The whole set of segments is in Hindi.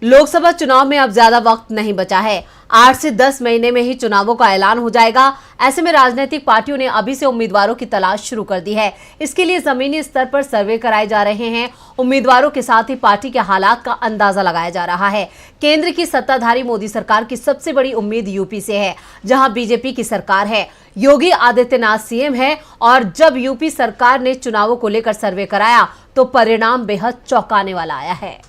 लोकसभा चुनाव में अब ज्यादा वक्त नहीं बचा है। 8 से 10 महीने में ही चुनावों का ऐलान हो जाएगा। ऐसे में राजनीतिक पार्टियों ने अभी से उम्मीदवारों की तलाश शुरू कर दी है। इसके लिए जमीनी स्तर पर सर्वे कराए जा रहे हैं। उम्मीदवारों के साथ ही पार्टी के हालात का अंदाजा लगाया जा रहा है। केंद्र की सत्ताधारी मोदी सरकार की सबसे बड़ी उम्मीद यूपी से है, जहां बीजेपी की सरकार है। योगी आदित्यनाथ सीएम है और जब यूपी सरकार ने चुनावों को लेकर सर्वे कराया तो परिणाम बेहद चौंकाने वाला आया है।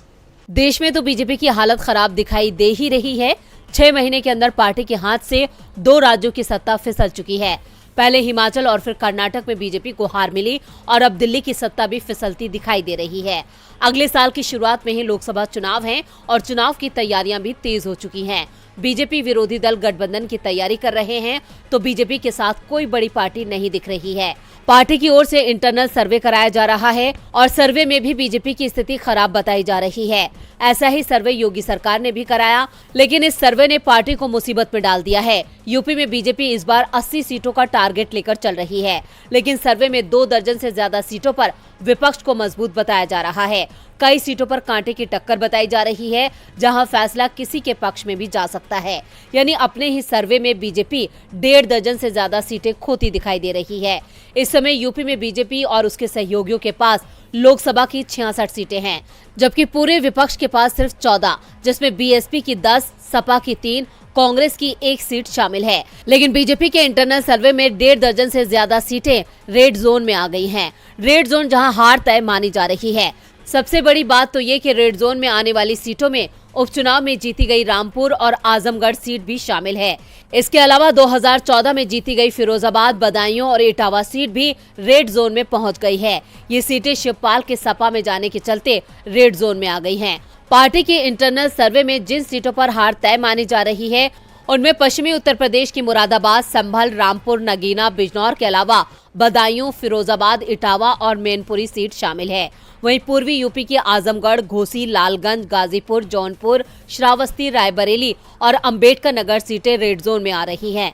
देश में तो बीजेपी की हालत खराब दिखाई दे ही रही है। 6 महीने के अंदर पार्टी के हाथ से 2 राज्यों की सत्ता फिसल चुकी है। पहले हिमाचल और फिर कर्नाटक में बीजेपी को हार मिली और अब दिल्ली की सत्ता भी फिसलती दिखाई दे रही है। अगले साल की शुरुआत में ही लोकसभा चुनाव हैं और चुनाव की तैयारियां भी तेज हो चुकी हैं। बीजेपी विरोधी दल गठबंधन की तैयारी कर रहे हैं तो बीजेपी के साथ कोई बड़ी पार्टी नहीं दिख रही है। पार्टी की ओर से इंटरनल सर्वे कराया जा रहा है और सर्वे में भी बीजेपी की स्थिति खराब बताई जा रही है। ऐसा ही सर्वे योगी सरकार ने भी कराया, लेकिन इस सर्वे ने पार्टी को मुसीबत में डाल दिया है। यूपी में बीजेपी इस बार 80 सीटों का टारगेट लेकर चल रही है, लेकिन सर्वे में 2 दर्जन से ज्यादा सीटों पर विपक्ष को मजबूत बताया जा रहा है। कई सीटों पर कांटे की टक्कर बताई जा रही है, जहां फैसला किसी के पक्ष में भी जा सकता है। यानी अपने ही सर्वे में बीजेपी 1.5 दर्जन से ज्यादा सीटें खोती दिखाई दे रही है। इस समय यूपी में बीजेपी और उसके सहयोगियों के पास लोकसभा की 66 सीटें हैं, जबकि पूरे विपक्ष के पास सिर्फ 14, जिसमें बीएसपी की 10, सपा की 3, कांग्रेस की 1 सीट शामिल है। लेकिन बीजेपी के इंटरनल सर्वे में 1.5 दर्जन से ज्यादा सीटें रेड जोन में आ गई हैं। रेड जोन जहां हार तय मानी जा रही है। सबसे बड़ी बात तो ये कि रेड जोन में आने वाली सीटों में उपचुनाव में जीती गई रामपुर और आजमगढ़ सीट भी शामिल है। इसके अलावा 2014 में जीती गई फिरोजाबाद, बदायूं और इटावा सीट भी रेड जोन में पहुंच गई है। ये सीटें शिवपाल के सपा में जाने के चलते रेड जोन में आ गई हैं। पार्टी के इंटरनल सर्वे में जिन सीटों पर हार तय मानी जा रही है उनमें पश्चिमी उत्तर प्रदेश की मुरादाबाद, संभल, रामपुर, नगीना, बिजनौर के अलावा बदायूं, फिरोजाबाद, इटावा और मैनपुरी सीट शामिल है। वहीं पूर्वी यूपी की आजमगढ़, घोसी, लालगंज, गाजीपुर, जौनपुर, श्रावस्ती, रायबरेली और अंबेडकर नगर सीटें रेड जोन में आ रही हैं।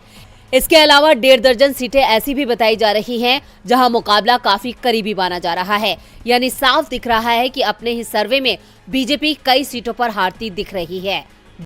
इसके अलावा 1.5 दर्जन सीटें ऐसी भी बताई जा रही हैं जहां मुकाबला काफी करीबी माना जा रहा है। यानी साफ दिख रहा है कि अपने ही सर्वे में बीजेपी कई सीटों पर हारती दिख रही है।